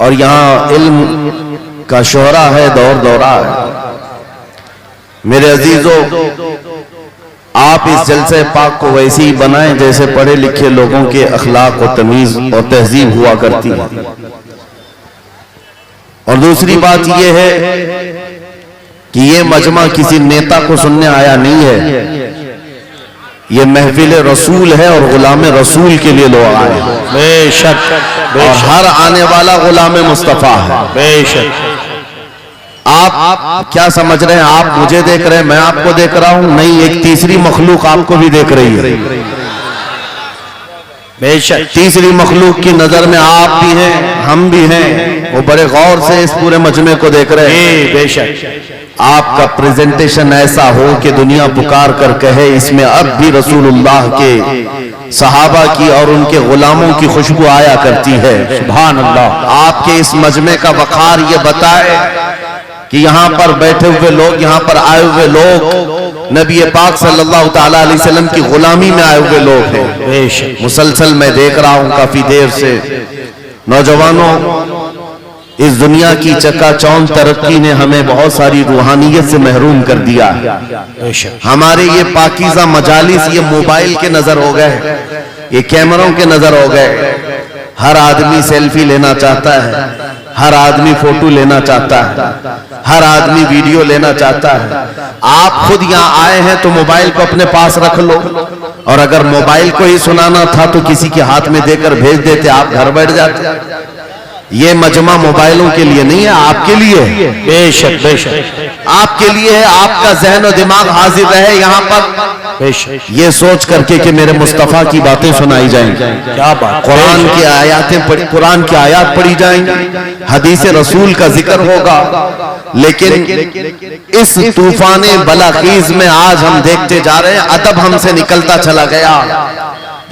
اور یہاں علم کا شہرہ ہے، دور دورہ ہے۔ میرے عزیزو، آپ اس جلسہ پاک کو ویسے ہی بنائیں جیسے پڑھے لکھے لوگوں کے اخلاق و تمیز اور تہذیب ہوا کرتی ہے۔ اور دوسری بات یہ ہے کہ یہ مجمع کسی نیتا کو سننے آیا نہیں ہے، یہ محفل رسول ہے اور غلام رسول کے لیے لوگ آئے ہیں۔ بے شک، اور ہر آنے والا غلام مصطفیٰ ہے۔ بے شک۔ آپ کیا سمجھ رہے ہیں؟ آپ مجھے دیکھ رہے ہیں، میں آپ کو دیکھ رہا ہوں؟ نہیں، ایک تیسری مخلوق آپ کو بھی دیکھ رہی ہے۔ بے شک۔ تیسری مخلوق کی نظر میں آپ بھی ہیں، ہم بھی ہیں، وہ بڑے غور سے اس پورے مجمع کو دیکھ رہے ہیں۔ بے شک۔ آپ کا پریزنٹیشن ایسا ہو کہ دنیا پکار کر کہے اس میں اب بھی رسول اللہ کے صحابہ کی اور ان کے غلاموں کی خوشبو آیا کرتی ہے۔ سبحان اللہ۔ آپ کے اس مجمع کا وقار یہ بتائے کہ یہاں پر بیٹھے ہوئے لوگ، یہاں پر آئے ہوئے لوگ نبی پاک صلی اللہ تعالیٰ علیہ وسلم کی غلامی میں آئے ہوئے لوگ ہیں۔ بے شک۔ مسلسل میں دیکھ رہا ہوں کافی دیر سے، نوجوانوں، اس دنیا کی چکا چوند ترقی نے ہمیں بہت ساری روحانیت سے محروم کر دیا ہے۔ بے شک۔ ہمارے یہ پاکیزہ مجالس یہ موبائل کے نظر ہو گئے، یہ کیمروں کے نظر ہو گئے۔ ہر آدمی سیلفی لینا چاہتا ہے، ہر آدمی فوٹو لینا چاہتا ہے، ہر آدمی ویڈیو لینا چاہتا ہے۔ آپ خود یہاں آئے ہیں تو موبائل کو اپنے پاس رکھ لو، اور اگر موبائل کو ہی سنانا تھا تو کسی کے ہاتھ میں دے کر بھیج دیتے، آپ گھر بیٹھ جاتے۔ یہ مجمع موبائلوں کے لیے نہیں ہے، آپ کے لیے ہے۔ بے شک، بے شک۔ آپ کے لیے ہے، آپ کا ذہن و دماغ حاضر رہے یہاں پر، بے شک۔ یہ سوچ کر کے کہ میرے مصطفیٰ کی باتیں سنائی جائیں گی، کیا بات۔ قرآن کی آیات پڑھی جائیں گی، حدیث رسول کا ذکر ہوگا۔ لیکن اس طوفان بلاخیز میں آج ہم دیکھتے جا رہے ہیں ادب ہم سے نکلتا چلا گیا۔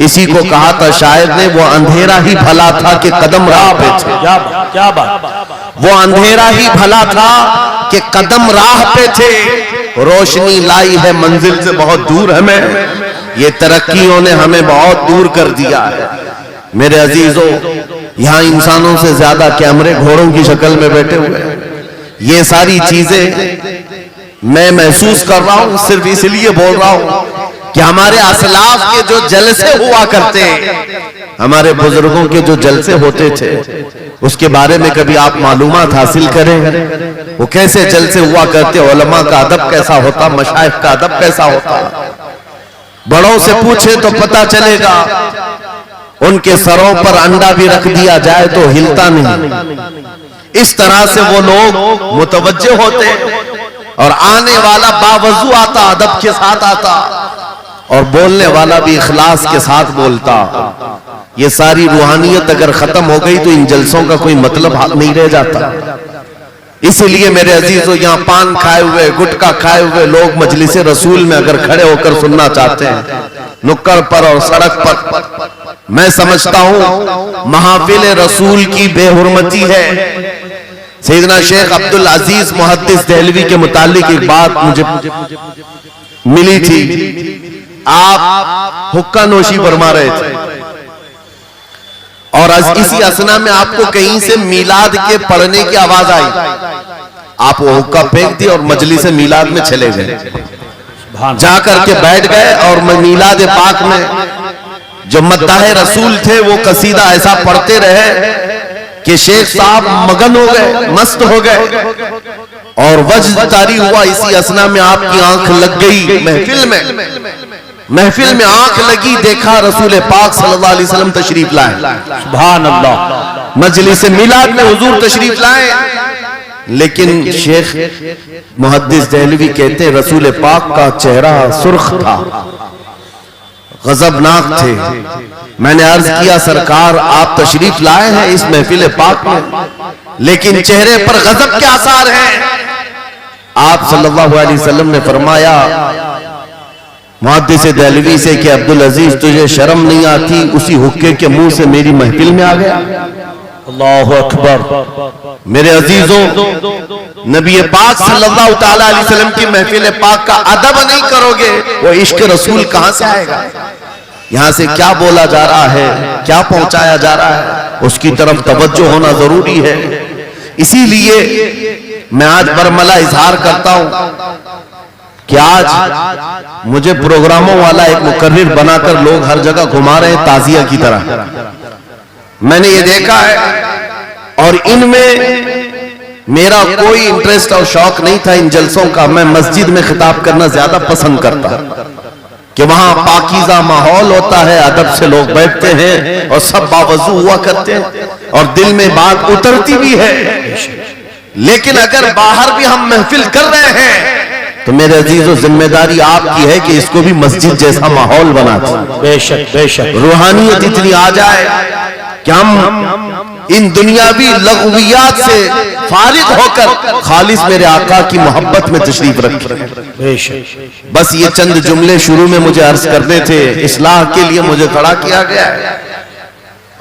اسی کو کہا تھا شاعر نے، وہ اندھیرا ہی بھلا تھا کہ قدم راہ پہ تھے۔ کیا بات۔ وہ اندھیرا ہی بھلا تھا کہ قدم راہ پہ تھے، روشنی لائی ہے منزل سے بہت دور ہمیں، یہ ترقیوں نے ہمیں بہت دور کر دیا ہے۔ میرے عزیزو، یہاں انسانوں سے زیادہ کیمرے گھوڑوں کی شکل میں بیٹھے ہوئے ہیں۔ یہ ساری چیزیں میں محسوس کر رہا ہوں، صرف اس لیے بول رہا ہوں کہ ہمارے اسلاف کے جو جلسے ہوا کرتے ہیں، ہمارے بزرگوں کے جو جلسے ہوتے تھے، اس کے بارے میں کبھی آپ معلومات حاصل کریں، وہ کیسے جلسے ہوا کرتے، علماء کا ادب کیسا ہوتا، مشائخ کا ادب کیسا ہوتا۔ بڑوں سے پوچھے تو پتا چلے گا، ان کے سروں پر انڈا بھی رکھ دیا جائے تو ہلتا نہیں۔ اس طرح سے وہ لوگ متوجہ ہوتے، اور آنے والا باوضو آتا، ادب کے ساتھ آتا، اور بولنے والا بھی اخلاص کے ساتھ بولتا۔ یہ ساری روحانیت اگر ختم ہو گئی تو ان جلسوں کا کوئی مطلب نہیں رہ جاتا۔ اس لیے میرے عزیزو، یہاں پان کھائے ہوئے، گٹکا کھائے ہوئے لوگ مجلس رسول میں اگر کھڑے ہو کر سننا چاہتے ہیں، نکڑ پر اور سڑک پر، میں سمجھتا ہوں محافل رسول کی بے حرمتی ہے۔ سیدنا شیخ عبدالعزیز محدث دہلوی کے متعلق ایک بات مجھے ملی تھی۔ آپ حقہ نوشی فرما رہے تھے، اور اسی اسنا میں آپ کو کہیں سے میلاد کے پڑھنے کی آواز آئی، آپ وہ حقہ پھینک دی اور مجلس میلاد میں چلے گئے، جا کر کے بیٹھ گئے، اور میلاد پاک میں جو مداح رسول تھے وہ قصیدہ ایسا پڑھتے رہے کہ شیخ صاحب مگن ہو گئے، مست ہو گئے، اور وجد طاری ہوا۔ اسی اسنا میں آپ کی آنکھ لگ گئی محفل میں آنکھ لگی، دیکھا رسول پاک صلی اللہ علیہ وسلم تشریف لائے۔ سبحان اللہ۔ مجلس میلاد میں حضور تشریف لائے، لیکن شیخ محدث دہلوی کہتے ہیں رسول پاک کا چہرہ سرخ تھا، غضبناک تھے۔ میں نے عرض کیا سرکار آپ تشریف لائے ہیں اس محفل پاک میں، لیکن چہرے پر غضب کے آثار ہیں۔ آپ صلی اللہ علیہ وسلم نے فرمایا محدث دہلوی سے کہ عبدالعزیز تجھے شرم نہیں آتی، اسی حقے کے منہ سے میری محفل میں آ گیا۔ اللہ اکبر۔ میرے عزیزوں، نبی پاک صلی اللہ تعالیٰ علیہ وسلم کی محفل پاک کا ادب نہیں کرو گے، وہ عشق رسول کہاں سے آئے گا؟ یہاں سے کیا بولا جا رہا ہے، کیا پہنچایا جا رہا ہے؟ اس کی طرف توجہ ہونا ضروری ہے. اسی لیے میں آج برملا اظہار کرتا ہوں کہ آج مجھے پروگراموں والا ایک مقرر بنا کر لوگ ہر جگہ گھما رہے ہیں تعزیہ کی طرح. میں نے یہ دیکھا ہے اور ان میں میرا کوئی انٹرسٹ اور شوق نہیں تھا ان جلسوں کا. میں مسجد میں خطاب کرنا زیادہ پسند کرتا کہ وہاں پاکیزہ ماحول ہوتا ہے, ادب سے لوگ بیٹھتے ہیں اور سب باوضو ہوا کرتے ہیں اور دل میں بات اترتی بھی ہے. لیکن اگر باہر بھی ہم محفل کر رہے ہیں تو میرے عزیزو ذمہ داری آپ کی ہے کہ اس کو بھی مسجد جیسا ماحول بنا دیں. بے شک بے شک. روحانیت اتنی آ جائے کہ ہم ان دنیاوی لغویات سے فارغ ہو کر خالص میرے آقا کی محبت میں تشریف رکھیں. بے شک. بس یہ چند جملے شروع میں مجھے عرض کرنے تھے, اصلاح کے لیے مجھے کھڑا کیا گیا ہے.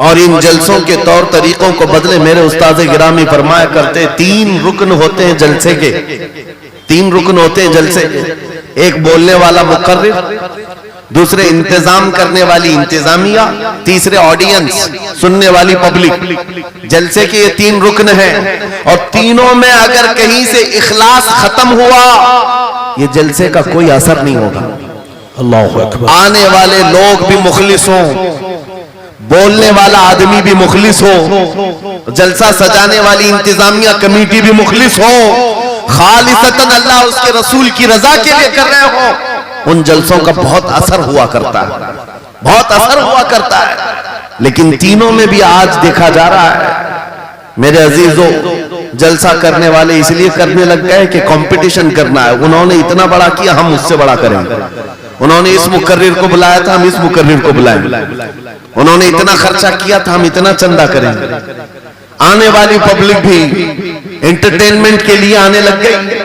اور ان جلسوں کے طور طریقوں کو بدلے میرے استاد گرامی فرمایا کرتے 3 رکن ہوتے ہیں جلسے کے. 3 رکن ہوتے ہیں جلسے کے. ایک بولنے والا مقرر, دوسرے انتظام کرنے والی انتظامیہ, تیسرے آڈینس سننے والی پبلک. جلسے کے یہ 3 رکن ہیں اور تینوں میں اگر کہیں سے اخلاص ختم ہوا یہ جلسے کا کوئی اثر نہیں ہوگا. اللہ اکبر. آنے والے لوگ بھی مخلص ہوں, بولنے والا آدمی بھی مخلص ہو, جلسہ سجانے والی انتظامیہ کمیٹی بھی مخلص ہو, خالصتاً اللہ اس کے رسول کی رضا کے لیے کر رہے ہو, ان جلسوں کا بہت اثر ہوا کرتا ہے, بہت اثر ہوا کرتا ہے. لیکن تینوں میں بھی آج دیکھا جا رہا ہے میرے عزیزو, جلسہ کرنے والے اس لیے کرنے لگ گئے کہ کمپٹیشن کرنا ہے. انہوں نے اتنا بڑا کیا, ہم اس سے بڑا کریں گے. انہوں نے اس مقرر کو بلایا تھا, ہم اس مقرر کو بلائیں گے. انہوں نے اتنا خرچہ کیا تھا, ہم اتنا چندہ کریں گے. آنے والی پبلک بھی انٹرٹینمنٹ کے لیے آنے لگ گئی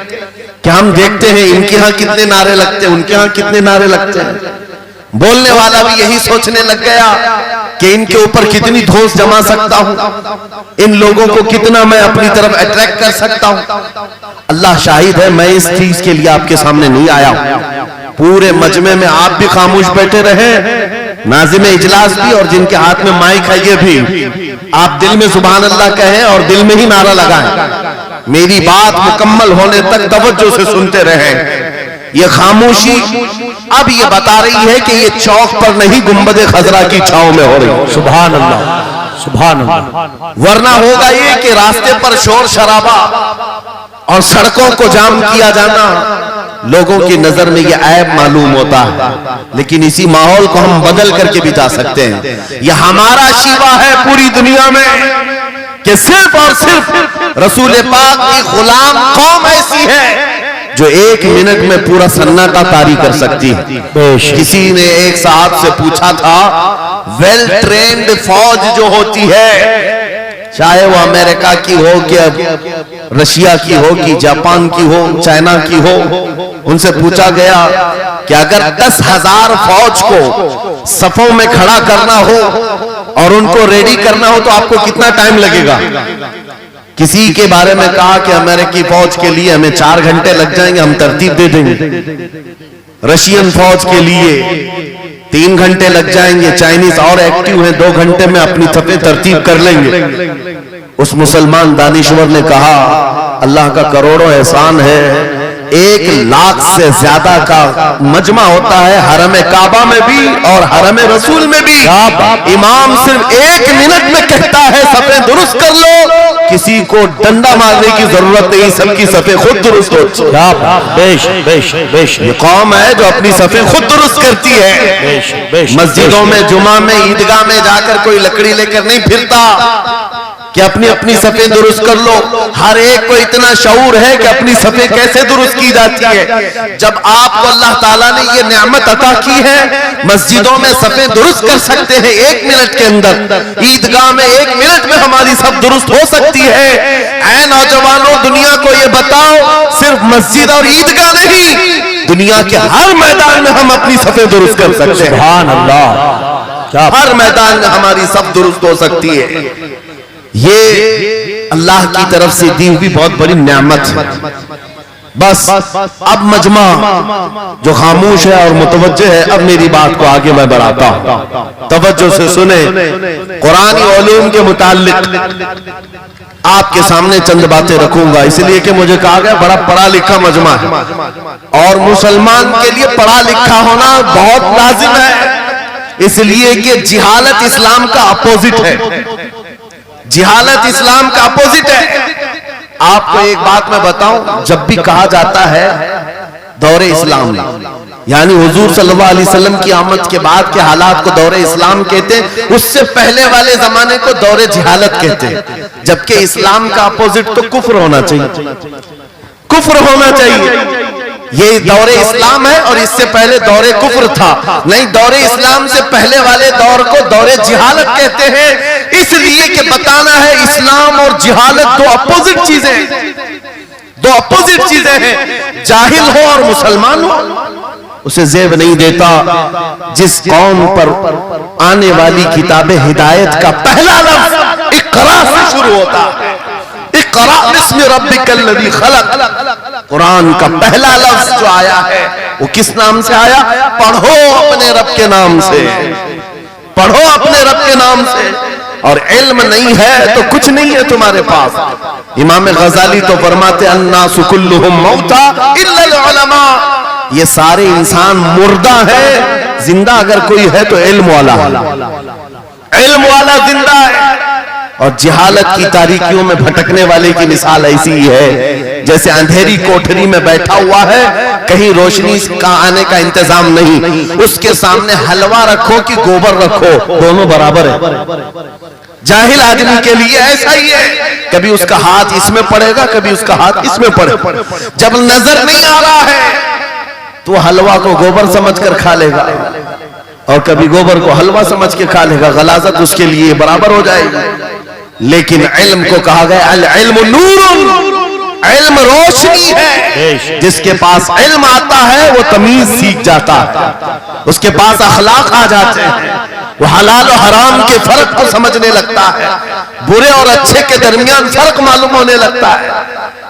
کہ ہم دیکھتے ہیں ان کے ہاں کتنے نعرے لگتے ہیں, ان کے ہاں کتنے نعرے لگتے ہیں. بولنے والا بھی یہی سوچنے لگ گیا کہ ان کے اوپر کتنی دھوس جما سکتا ہوں, ان لوگوں کو کتنا میں اپنی طرف اٹریکٹ کر سکتا ہوں. اللہ شاہد ہے میں اس چیز کے لیے آپ کے سامنے نہیں آیا ہوں. پورے مجمع میں آپ بھی خاموش بیٹھے رہے, ناظم اجلاس بھی اور جن کے ہاتھ میں مائک ہے یہ بھی, آپ دل میں سبحان اللہ کہیں اور دل میں ہی نعرہ لگائیں. میری بات مکمل ہونے تک توجہ سے سنتے رہیں. یہ خاموشی اب یہ بتا رہی ہے کہ یہ چوک پر نہیں گنبد خضرا کی چھاؤں میں ہو رہی ہے. سبحان اللہ سبحان اللہ. ورنہ ہوگا یہ کہ راستے پر شور شرابہ اور سڑکوں کو جام کیا جانا لوگوں کی نظر میں یہ عیب معلوم ہوتا ہے. لیکن اسی ماحول کو ہم بدل کر کے بھی جا سکتے ہیں. یہ ہمارا شیوا ہے پوری دنیا میں کہ صرف اور صرف رسول پاک کی غلام قوم ایسی ہے جو 1 منٹ میں پورا سناٹا طاری کر سکتی ہے. کسی نے ایک صاحب سے پوچھا تھا ویل ٹرینڈ فوج جو ہوتی ہے, چاہے وہ امریکہ کی ہو کہ رشیا کی ہو کہ جاپان کی ہو, چائنا کی ہو, ان سے پوچھا گیا کہ اگر 10,000 فوج کو صفوں میں کھڑا کرنا ہو اور ان کو ریڈی کرنا ہو تو آپ کو کتنا ٹائم لگے گا؟ کسی کے بارے میں کہا کہ امریکی فوج کے لیے ہمیں 4 گھنٹے لگ جائیں گے, ہم ترتیب دے دیں گے. رشین فوج کے لیے 3 گھنٹے لگ جائیں گے, چائنیز اور ایکٹیو ہیں 2 گھنٹے میں اپنی صفیں ترتیب کر لیں گے. اس مسلمان دانشور نے کہا اللہ کا کروڑوں احسان ہے, 1,00,000 سے زیادہ کا مجمع ہوتا ہے حرم کعبہ میں بھی اور حرم رسول میں بھی. امام صرف 1 منٹ میں کہتا ہے صفیں درست کر لو, کسی کو ڈنڈا مارنے کی ضرورت نہیں, سب کی صفیں خود درست ہوتی ہیں. یہ قوم ہے جو اپنی صفیں خود درست کرتی ہے. مسجدوں میں, جمعہ میں, عیدگاہ میں جا کر کوئی لکڑی لے کر نہیں پھرتا کہ اپنی صفیں درست کر لو. ہر ایک کو اتنا شعور ہے کہ اپنی صفیں کیسے درست کی جاتی ہے. جب آپ کو اللہ تعالیٰ نے یہ نعمت عطا کی ہے مسجدوں میں صفیں درست کر سکتے ہیں 1 منٹ کے اندر, عیدگاہ میں 1 منٹ میں ہماری صف درست ہو سکتی ہے. اے نوجوانوں, دنیا کو یہ بتاؤ صرف مسجد اور عیدگاہ نہیں, دنیا کے ہر میدان میں ہم اپنی صفیں درست کر سکتے ہیں. سبحان اللہ. ہر میدان میں ہماری صف درست ہو سکتی ہے. یہ اللہ کی طرف سے دی ہوئی بہت بڑی نعمت ہے. بس اب مجمع جو خاموش ہے اور متوجہ ہے، اب میری بات کو آگے میں بڑھاتا ہوں، توجہ سے سنیں۔ قرآنی علوم کے متعلق آپ کے سامنے چند باتیں رکھوں گا، اس لیے کہ مجھے کہا گیا بڑا پڑھا لکھا مجمع ہے اور مسلمان کے لیے پڑھا لکھا ہونا بہت لازم ہے، اس لیے کہ جہالت اسلام کا اپوزٹ ہے، جہالت اسلام کا اپوزٹ ہے۔ آپ کو ایک بات میں بتاؤں، جب بھی کہا جاتا ہے دور اسلام، یعنی حضور صلی اللہ علیہ وسلم کی آمد کے بعد کے حالات کو دور اسلام کہتے ہیں، اس سے پہلے والے زمانے کو دور جہالت کہتے ہیں، جبکہ اسلام کا اپوزٹ تو کفر ہونا چاہیے، کفر ہونا چاہیے۔ یہ دور اسلام ہے اور اس سے پہلے دور کفر تھا، نہیں، دور اسلام سے پہلے والے دور کو دور جہالت کہتے ہیں، اس لیے کہ بتانا ہے اسلام اور جہالت دو اپوزٹ چیزیں ہیں، دو اپوزٹ چیزیں ہیں۔ جاہل ہو اور مسلمان ہو اسے زیب نہیں دیتا۔ جس قوم پر آنے والی کتاب ہدایت کا پہلا لفظ اقرا سے شروع ہوتا ہے، اقرا بسم ربک الذی خلق، قرآن کا پہلا لفظ جو آیا ہے وہ کس نام سے آیا؟ پڑھو اپنے رب کے نام سے، پڑھو اپنے رب کے نام سے۔ اور علم نہیں ہے تو کچھ نہیں ہے تمہارے پاس۔ امام غزالی تو فرماتے الناس کلہم موتا الا العلماء، یہ سارے انسان مردہ ہیں، زندہ اگر کوئی ہے تو علم والا ہے، علم والا زندہ ہے۔ اور جہالت کی تاریکیوں میں بھٹکنے والے کی مثال ایسی ہی ہے جیسے اندھیری کوٹھری میں بیٹھا ہوا ہے، کہیں روشنی کا آنے کا انتظام نہیں، اس کے سامنے حلوہ رکھو کہ گوبر رکھو، دونوں برابر ہیں۔ جاہل آدمی کے لیے ایسا ہی ہے، کبھی اس کا ہاتھ اس میں پڑے گا، کبھی اس کا ہاتھ اس میں پڑے گا۔ جب نظر نہیں آ رہا ہے تو حلوہ کو گوبر سمجھ کر کھا لے گا اور کبھی گوبر کو حلوہ سمجھ کے کھا لے گا، غلاظت اس کے لیے برابر ہو جائے گی۔ لیکن علم کو کہا گیا العلم نور، علم روشنی ہے، جس کے پاس علم آتا ہے وہ تمیز سیکھ جاتا ہے، اس کے پاس اخلاق آ جاتے ہیں، وہ حلال و حرام کے فرق کو سمجھنے لگتا ہے، برے اور اچھے کے درمیان فرق معلوم ہونے لگتا ہے۔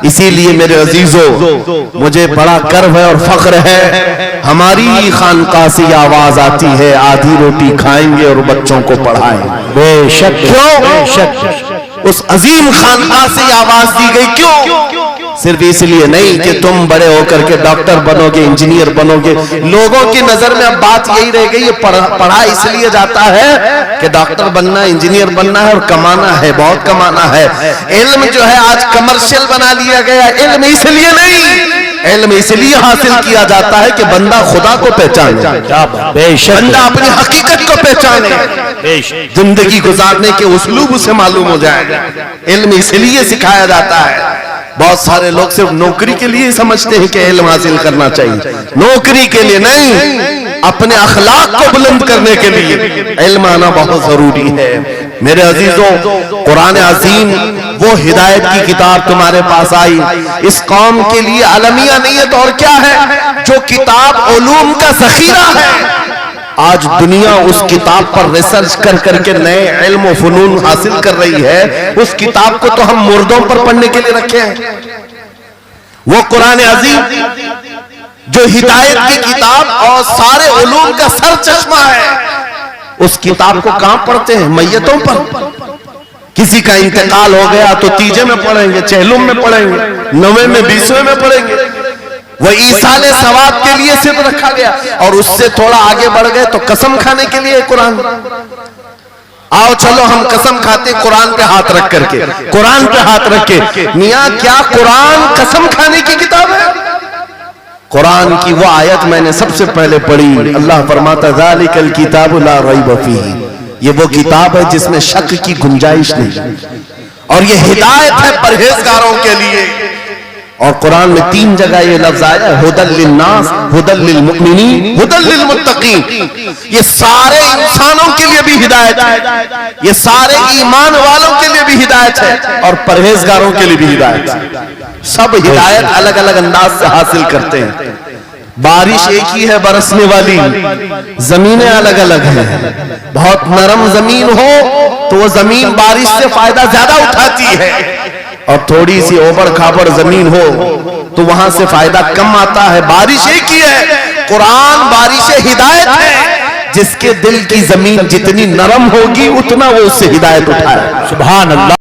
اسی لیے میرے عزیزو، مجھے بڑا گرو ہے اور فخر ہے، ہماری ہی خانقاہ سے یہ آواز آتی ہے آدھی روٹی کھائیں گے اور بچوں کو پڑھائیں گے۔ بے شک، بے شک، اس عظیم خانقاہ سے یہ آواز دی گئی، کیوں؟ صرف اس لیے نہیں کہ تم بڑے ہو کر کے ڈاکٹر بنو گے، انجینئر بنو گے۔ لوگوں کی نظر میں اب بات یہی رہ گئی، پڑھا اس لیے جاتا ہے کہ ڈاکٹر بننا ہے، انجینئر بننا ہے اور کمانا ہے، بہت کمانا ہے۔ علم جو ہے آج کمرشل بنا لیا گیا، علم اس لیے نہیں، علم اس لیے حاصل کیا جاتا ہے کہ بندہ خدا کو پہچانے، بندہ اپنی حقیقت کو پہچانے، زندگی گزارنے کے اسلوب اسے معلوم ہو جائے گا۔ علم اس لیے سکھایا جاتا ہے۔ بہت سارے لوگ صرف نوکری کے لیے سمجھتے ہیں کہ علم حاصل کرنا چاہیے، نوکری کے لیے نہیں، اپنے اخلاق کو بلند کرنے کے لیے علم آنا بہت ضروری ہے۔ میرے عزیزوں، قرآن عظیم وہ ہدایت کی کتاب تمہارے پاس آئی، اس قوم کے لیے المیہ نہیں ہے تو اور کیا ہے، جو کتاب علوم کا ذخیرہ ہے۔ آج دنیا اس کتاب پر ریسرچ کر کر کے نئے علم و فنون حاصل کر رہی ہے، اس کتاب کو تو ہم مردوں پر پڑھنے کے لیے رکھے ہیں۔ وہ قرآن عظیم جو ہدایت کی کتاب اور سارے علوم کا سر چشمہ ہے، اس کتاب کو کہاں پڑھتے ہیں؟ میتوں پر۔ کسی کا انتقال ہو گیا تو تیجے میں پڑھیں گے، چہلم میں پڑھیں گے، نوے میں، بیسویں میں پڑھیں گے۔ وہ ایصال ثواب کے لیے صرف رکھا گیا، اور اس سے تھوڑا آگے بڑھ گئے تو قسم کھانے کے لیے قرآن۔ آؤ چلو ہم قسم کھاتے قرآن پہ ہاتھ رکھ کر کے، قرآن پہ ہاتھ رکھ کے۔ میاں کیا قرآن قسم کھانے کی کتاب ہے؟ قرآن کی وہ آیت میں نے سب سے پہلے پڑھی، اللہ فرماتا ذالک الکتاب لا ریب فیہ، یہ وہ کتاب ہے جس میں شک کی گنجائش نہیں، اور یہ ہدایت ہے پرہیزگاروں کے لیے۔ اور قرآن میں 3 جگہ یہ لفظ آیا، ہدی للناس، ہدی للمؤمنین، ہدی للمتقین۔ یہ سارے انسانوں کے لیے بھی ہدایت ہے، یہ سارے ایمان والوں کے لیے بھی ہدایت ہے، اور پرہیزگاروں کے لیے بھی ہدایت ہے۔ سب ہدایت الگ الگ انداز سے حاصل کرتے ہیں۔ بارش ایک ہی ہے برسنے والی، زمینیں الگ الگ ہیں۔ بہت نرم زمین ہو تو وہ زمین بارش سے فائدہ زیادہ اٹھاتی ہے، اور تھوڑی سی اوبر کھابر زمین ہو تو وہاں سے فائدہ کم آتا ہے. بارش ایک ہی ہے, قرآن بارش ہدایت ہے. جس کے دل کی زمین جتنی نرم ہوگی اتنا وہ اس سے ہدایت اٹھائے. سبحان اللہ.